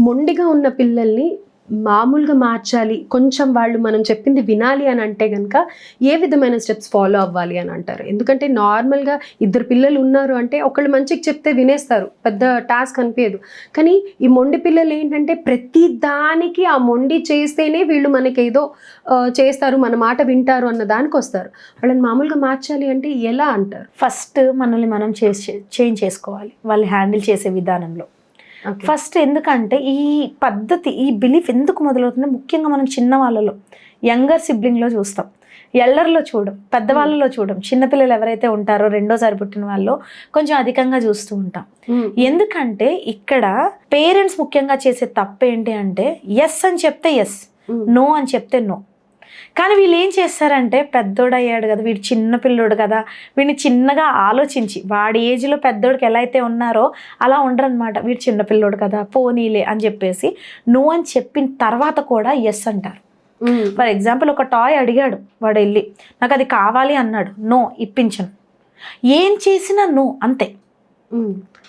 మొండిగా ఉన్న పిల్లల్ని మామూలుగా మార్చాలి, కొంచెం వాళ్ళు మనం చెప్పింది వినాలి అని అంటే కనుక ఏ విధమైన స్టెప్స్ ఫాలో అవ్వాలి అని అంటారు? ఎందుకంటే నార్మల్గా ఇద్దరు పిల్లలు ఉన్నారు అంటే ఒకళ్ళు మంచికి చెప్తే వినేస్తారు, పెద్ద టాస్క్ అనిపించదు. కానీ ఈ మొండి పిల్లలు ఏంటంటే ప్రతి దానికి ఆ మొండి చేస్తేనే వీళ్ళు మనకి ఏదో చేస్తారు, మన మాట వింటారు అన్న దానికి వస్తారు. వాళ్ళని మామూలుగా మార్చాలి అంటే ఎలా అంటారు? ఫస్ట్ మనల్ని మనం చేంజ్ చేసుకోవాలి వాళ్ళు హ్యాండిల్ చేసే విధానంలో. ఫస్ట్ ఎందుకంటే ఈ పద్ధతి, ఈ బిలీఫ్ ఎందుకు మొదలవుతుందో ముఖ్యంగా మనం చిన్న వాళ్ళలో, యంగర్ సిబ్లింగ్లో చూస్తాం, ఎల్డర్లో చూడం, పెద్దవాళ్ళలో చూడం. చిన్నపిల్లలు ఎవరైతే ఉంటారో రెండోసారి పుట్టిన వాళ్ళు కొంచెం అధికంగా చూస్తూ ఉంటాం. ఎందుకంటే ఇక్కడ పేరెంట్స్ ముఖ్యంగా చేసే తప్పు ఏంటి అంటే ఎస్ అని చెప్తే ఎస్, నో అని చెప్తే నో. కానీ వీళ్ళు ఏం చేస్తారంటే పెద్దోడు అయ్యాడు కదా, వీడు చిన్న పిల్లోడు కదా, వీడిని చిన్నగా ఆలోచించి వాడి ఏజ్లో పెద్దోడికి ఎలా అయితే ఉన్నారో అలా ఉండరనమాట. వీడు చిన్న పిల్లోడు కదా పోనీలే అని చెప్పేసి నో అని చెప్పిన తర్వాత కూడా ఎస్ అంటారు. ఫర్ ఎగ్జాంపుల్ ఒక టాయ్ అడిగాడు, వాడు వెళ్ళి నాకు అది కావాలి అన్నాడు, నో ఇప్పించను. ఏం చేసినా నో అంతే,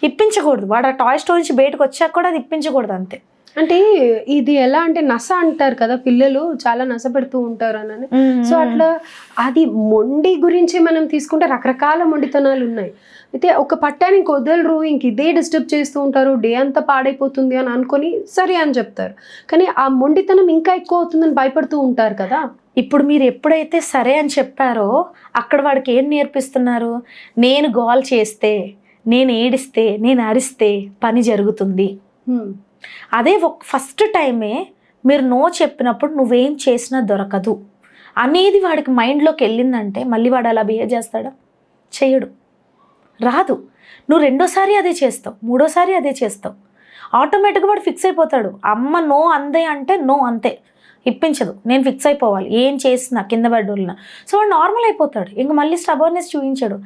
ఇప్పించకూడదు. వాడు ఆ టాయ్ స్టోర్ నుంచి బయటకు వచ్చాక కూడా అది ఇప్పించకూడదు అంతే. అంటే ఇది ఎలా అంటే నస అంటారు కదా, పిల్లలు చాలా నస పెడుతూ ఉంటారు అని. సో అట్లా అది మొండి గురించి మనం తీసుకుంటే రకరకాల మొండితనాలు ఉన్నాయి. అయితే ఒక పట్టానికి వదలరు, ఇంక ఇదే డిస్టర్బ్ చేస్తూ ఉంటారు, డే అంతా పాడైపోతుంది అని అనుకొని సరే అని చెప్తారు. కానీ ఆ మొండితనం ఇంకా ఎక్కువ అవుతుందని భయపడుతూ ఉంటారు కదా. ఇప్పుడు మీరు ఎప్పుడైతే సరే అని చెప్పారో అక్కడ వాడికి ఏం నేర్పిస్తున్నారు? నేను గోల్ చేస్తే, నేను ఏడిస్తే, నేను అరిస్తే పని జరుగుతుంది. అదే ఫస్ట్ టైమే మీరు నో చెప్పినప్పుడు నువ్వేం చేసినా దొరకదు అనేది వాడికి మైండ్లోకి వెళ్ళిందంటే మళ్ళీ వాడు అలా బిహేవ్ చేస్తాడా? చేయడు, రాదు. నువ్వు రెండోసారి అదే చేస్తావు, మూడోసారి అదే చేస్తావు, ఆటోమేటిక్గా వాడు ఫిక్స్ అయిపోతాడు. అమ్మ నో అందే అంటే నో అంతే, ఇప్పించదు, నేను ఫిక్స్ అయిపోవాలి ఏం చేసినా కింద పడ్డోళ్ళన. సో వాడు నార్మల్ అయిపోతాడు, ఇంక మళ్ళీ స్టబర్నెస్ చూపించాడు.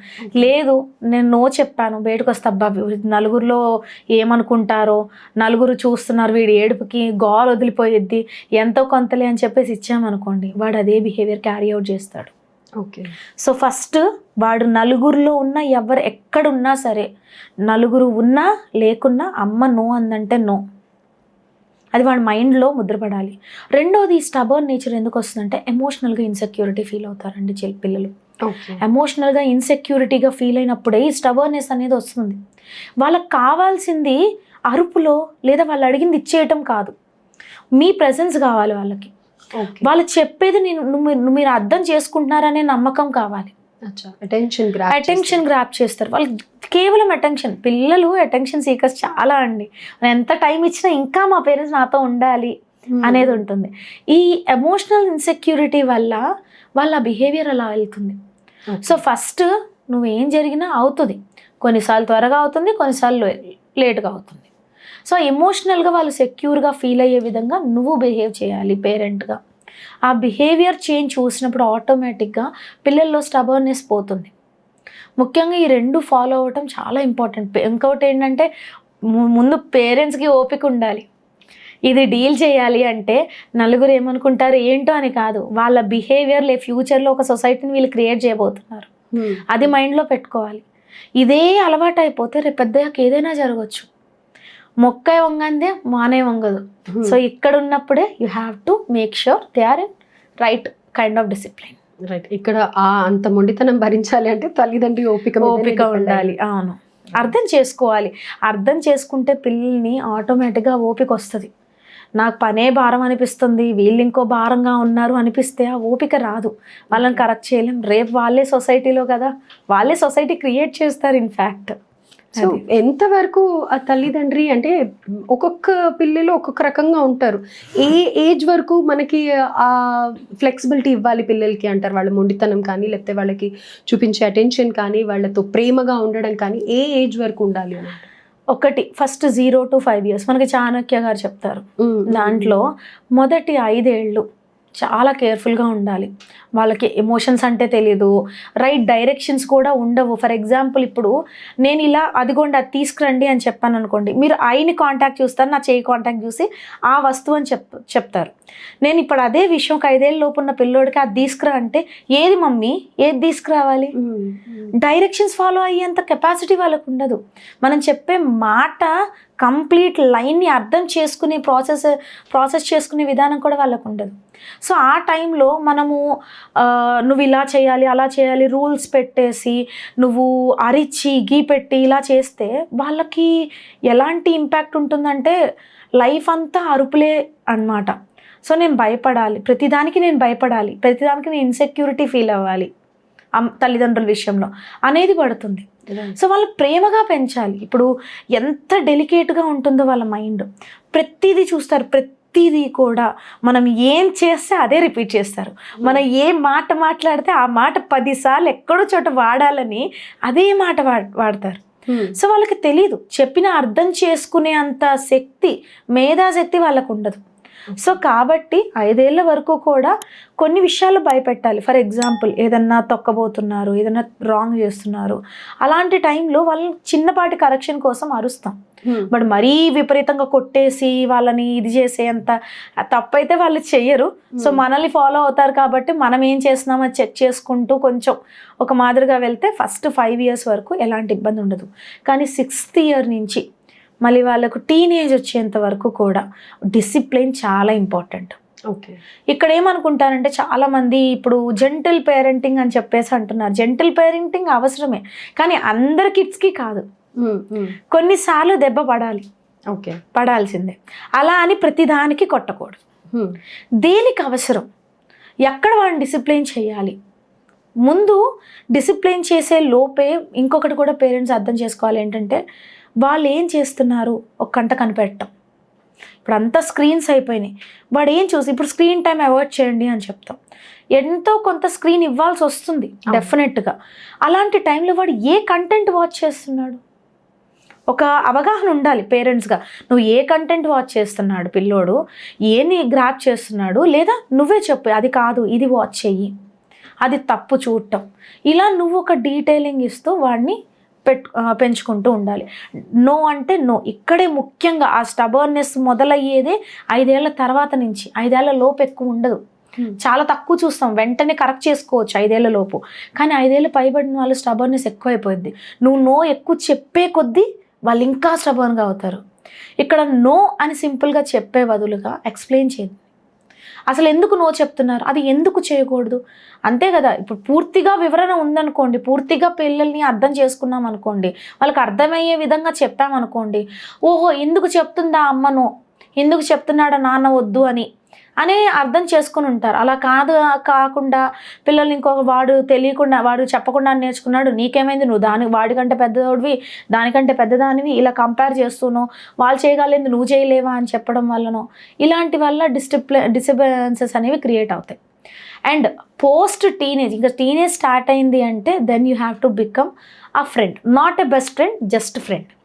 లేదు నేను నో చెప్పాను, బయటకు వస్తా, అబ్బా నలుగురిలో ఏమనుకుంటారో, నలుగురు చూస్తున్నారు, వీడి ఏడుపుకి గోల్ వదిలిపోయిద్ది, ఎంతో కొంతలే అని చెప్పేసి ఇచ్చామనుకోండి, వాడు అదే బిహేవియర్ క్యారీ అవుట్ చేస్తాడు. ఓకే. సో ఫస్ట్ వాడు నలుగురిలో ఉన్న ఎవరు ఎక్కడున్నా సరే, నలుగురు ఉన్నా లేకున్నా అమ్మ నో అందంటే నో, అది వాడి మైండ్లో ముద్రపడాలి. రెండోది స్టబర్న్ నేచర్ ఎందుకు వస్తుందంటే ఎమోషనల్గా ఇన్సెక్యూరిటీ ఫీల్ అవుతారండి పిల్లలు. ఎమోషనల్గా ఇన్సెక్యూరిటీగా ఫీల్ అయినప్పుడే ఈ స్టబర్నెస్ అనేది వస్తుంది. వాళ్ళకి కావాల్సింది అరుపులో లేదా వాళ్ళు అడిగింది ఇచ్చేయటం కాదు, మీ ప్రెజెన్స్ కావాలి వాళ్ళకి. వాళ్ళు చెప్పేది మీరు అర్థం చేసుకుంటున్నారనే నమ్మకం కావాలి. అటెన్షన్ గ్రాప్ చేస్తారు వాళ్ళు, కేవలం అటెన్షన్. పిల్లలు అటెన్షన్ సీకర్స్ చాలా అండి. ఎంత టైం ఇచ్చినా ఇంకా మా పేరెంట్స్ నాతో ఉండాలి అనేది ఉంటుంది. ఈ ఎమోషనల్ ఇన్సెక్యూరిటీ వల్ల వాళ్ళ బిహేవియర్ అలా వెళ్తుంది. సో ఫస్ట్ నువ్వేం జరిగినా అవుతుంది, కొన్నిసార్లు త్వరగా అవుతుంది, కొన్నిసార్లు లేట్గా అవుతుంది. సో ఎమోషనల్గా వాళ్ళు సెక్యూర్గా ఫీల్ అయ్యే విధంగా నువ్వు బిహేవ్ చేయాలి పేరెంట్గా. ఆ బిహేవియర్ చేంజ్ చూసినప్పుడు ఆటోమేటిక్గా పిల్లల్లో స్టబర్నెస్ పోతుంది. ముఖ్యంగా ఈ రెండు ఫాలో అవ్వటం చాలా ఇంపార్టెంట్. ఇంకొకటి ఏంటంటే ముందు పేరెంట్స్కి ఓపిక ఉండాలి. ఇది డీల్ చేయాలి అంటే నలుగురు ఏమనుకుంటారు ఏంటో అని కాదు, వాళ్ళ బిహేవియర్ ఫ్యూచర్లో ఒక సొసైటీని వీళ్ళు క్రియేట్ చేయబోతున్నారు, అది మైండ్లో పెట్టుకోవాలి. ఇదే అలవాటు అయిపోతే రేపు పెద్దయ్యాక ఏదైనా జరగవచ్చు. మొక్క వంగందే మానే వంగదు. సో ఇక్కడ ఉన్నప్పుడే you have to make sure they are in right kind of discipline. Right. ఇక్కడ అంత మొండితనం భరించాలి అంటే తల్లిదండ్రి ఓపిక ఉండాలి. అవును, అర్థం చేసుకోవాలి. అర్థం చేసుకుంటే పిల్లల్ని ఆటోమేటిక్గా ఓపిక వస్తుంది. నాకు పనే భారం అనిపిస్తుంది, వీళ్ళు ఇంకో భారంగా ఉన్నారు అనిపిస్తే ఆ ఓపిక రాదు, వాళ్ళని కరెక్ట్ చేయలేం. రేపు వాళ్ళే సొసైటీలో కదా, వాళ్ళే సొసైటీ క్రియేట్ చేస్తారు ఇన్ఫ్యాక్ట్. సో ఎంతవరకు ఆ తల్లిదండ్రి అంటే ఒక్కొక్క పిల్లలు ఒక్కొక్క రకంగా ఉంటారు. ఏ ఏజ్ వరకు మనకి ఆ ఫ్లెక్సిబిలిటీ ఇవ్వాలి పిల్లలకి అంటారు? వాళ్ళ మొండితనం కానీ లేకపోతే వాళ్ళకి చూపించే అటెన్షన్ కానీ వాళ్ళతో ప్రేమగా ఉండడం కానీ ఏ ఏజ్ వరకు ఉండాలి అని? ఒకటి ఫస్ట్ 0 to 5 years మనకి చాణక్య గారు చెప్తారు. దాంట్లో మొదటి 5 ఏళ్ళు చాలా కేర్ఫుల్గా ఉండాలి. వాళ్ళకి ఎమోషన్స్ అంటే తెలీదు, రైట్ డైరెక్షన్స్ కూడా ఉండవు. ఫర్ ఎగ్జాంపుల్ ఇప్పుడు నేను ఇలా అదిగోండి అది తీసుకురండి అని చెప్పాను అనుకోండి, మీరు ఐని కాంటాక్ట్ చూస్తారు, నా చేయి కాంటాక్ట్ చూసి ఆ వస్తువు అని చెప్తారు. నేను ఇప్పుడు అదే విషయం ఒక 5 ఏళ్ళ లోపు ఉన్న పిల్లోడికి అది తీసుకురా అంటే ఏది మమ్మీ, ఏది తీసుకురావాలి? డైరెక్షన్స్ ఫాలో అయ్యేంత కెపాసిటీ వాళ్ళకు ఉండదు. మనం చెప్పే మాట కంప్లీట్ లైన్ని అర్థం చేసుకునే ప్రాసెస్ చేసుకునే విధానం కూడా వాళ్ళకు ఉండదు. సో ఆ టైంలో మనము నువ్వు ఇలా చేయాలి అలా చేయాలి రూల్స్ పెట్టేసి నువ్వు అరిచి గీ పెట్టి ఇలా చేస్తే వాళ్ళకి ఎలాంటి ఇంపాక్ట్ ఉంటుందంటే లైఫ్ అంతా అరుపులే అన్నమాట. సో నేను భయపడాలి, ప్రతిదానికి నేను భయపడాలి, ప్రతిదానికి నేను ఇన్సెక్యూరిటీ ఫీల్ అవ్వాలి తల్లిదండ్రుల విషయంలో అనేది పడుతుంది. సో వాళ్ళు ప్రేమగా పెంచాలి. ఇప్పుడు ఎంత డెలికేట్గా ఉంటుందో వాళ్ళ మైండ్, ప్రతిదీ చూస్తారు, ప్రతిదీ కూడా మనం ఏం చేస్తే అదే రిపీట్ చేస్తారు. మనం ఏ మాట మాట్లాడితే ఆ మాట 10 సార్లు ఎక్కడో చోట వాడాలని అదే మాట వాడతారు. సో వాళ్ళకి తెలీదు, చెప్పిన అర్థం చేసుకునే అంత శక్తి, మేధాశక్తి వాళ్ళకు ఉండదు. సో కాబట్టి 5 ఏళ్ల వరకు కూడా కొన్ని విషయాలు భయపెట్టాలి. ఫర్ ఎగ్జాంపుల్ ఏదన్నా తొక్కబోతున్నారు, ఏదన్నా రాంగ్ చేస్తున్నారు, అలాంటి టైంలో వాళ్ళని చిన్నపాటి కరెక్షన్ కోసం అరుస్తాం. బట్ మరీ విపరీతంగా కొట్టేసి వాళ్ళని ఇది చేసేంత తప్పైతే వాళ్ళు చెయ్యరు. సో మనల్ని ఫాలో అవుతారు కాబట్టి మనం ఏం చేస్తున్నామో చెక్ చేసుకుంటూ కొంచెం ఒక మాదిరిగా వెళ్తే ఫస్ట్ 5 years వరకు ఎలాంటి ఇబ్బంది ఉండదు. కానీ 6th year నుంచి మళ్ళీ వాళ్ళకు టీనేజ్ వచ్చేంత వరకు కూడా డిసిప్లిన్ చాలా ఇంపార్టెంట్. ఓకే, ఇక్కడ ఏమనుకుంటారంటే చాలామంది ఇప్పుడు జెంటిల్ పేరెంటింగ్ అని చెప్పేసి అంటున్నారు. జెంటిల్ పేరెంటింగ్ అవసరమే, కానీ అందరి కిడ్స్కి కాదు. కొన్నిసార్లు దెబ్బ పడాలి, ఓకే, పడాల్సిందే. అలా అని ప్రతిదానికి కొట్టకూడదు. దేనికి అవసరం, ఎక్కడ వాళ్ళని డిసిప్లిన్ చేయాలి, ముందు డిసిప్లిన్ చేసే లోపే ఇంకొకటి కూడా పేరెంట్స్ అర్థం చేసుకోవాలి. ఏంటంటే వాళ్ళు ఏం చేస్తున్నారు ఒక కంట కనిపెట్టడం. ఇప్పుడు అంతా స్క్రీన్స్ అయిపోయినాయి, వాడు ఏం చూసి ఇప్పుడు స్క్రీన్ టైం అవాయిడ్ చేయండి అని చెప్తాం. ఎంతో కొంత స్క్రీన్ ఇవ్వాల్సి వస్తుంది డెఫినెట్గా. అలాంటి టైంలో వాడు ఏ కంటెంట్ వాచ్ చేస్తున్నాడు, ఒక అవగాహన ఉండాలి పేరెంట్స్గా. నువ్వు ఏ కంటెంట్ వాచ్ చేస్తున్నాడు పిల్లోడు, ఏని గ్రాప్ చేస్తున్నాడు, లేదా నువ్వే చెప్పు అది కాదు ఇది వాచ్ చెయ్యి, అది తప్పు చూడటం. ఇలా నువ్వు ఒక డీటెయిలింగ్ ఇస్తూ వాడిని పెంచుకుంటూ ఉండాలి. నో అంటే నో. ఇక్కడే ముఖ్యంగా ఆ స్టబర్నెస్ మొదలయ్యేదే 5 ఏళ్ల తర్వాత నుంచి. 5 ఏళ్ల లోపు ఎక్కువ ఉండదు, చాలా తక్కువ చూస్తాం. వెంటనే కరెక్ట్ చేసుకోవచ్చు 5 ఏళ్ల లోపు, కానీ 5 ఏళ్ళు పైబడిన వాళ్ళు స్టబర్నెస్ ఎక్కువైపోయింది. నువ్వు నో ఎక్కువ చెప్పే కొద్దీ వాళ్ళు ఇంకా స్టబర్న్గా అవుతారు. ఇక్కడ నో అని సింపుల్గా చెప్పే బదులుగా ఎక్స్ప్లెయిన్ చేయండి. అసలు ఎందుకు నో చెప్తున్నారు, అది ఎందుకు చేయకూడదు, అంతే కదా. ఇప్పుడు పూర్తిగా వివరణ ఉందనుకోండి, పూర్తిగా పిల్లల్ని అర్థం చేసుకున్నాం అనుకోండి, వాళ్ళకి అర్థమయ్యే విధంగా చెప్పామనుకోండి, ఓహో ఎందుకు చెప్తుందా అమ్మ నో, ఎందుకు చెప్తున్నాడా నాన్న వద్దు అని అర్థం చేసుకుని ఉంటారు. అలా కాకుండా పిల్లల్ని ఇంకొక వాడు తెలియకుండా వాడు చెప్పకుండా నేర్చుకున్నాడు, నీకేమైంది, నువ్వు వాడికంటే పెద్దవాడివి, దానికంటే పెద్దదానివి, ఇలా కంపేర్ చేస్తూనో వాళ్ళు చేయగలేదు నువ్వు చేయలేవా అని చెప్పడం వల్లనో ఇలాంటి వల్ల డిస్టర్బెన్సెస్ అనేవి క్రియేట్ అవుతాయి. అండ్ పోస్ట్ టీనేజ్, ఇంకా టీనేజ్ స్టార్ట్ అయింది అంటే then you have to become a friend, not a best friend, just friend.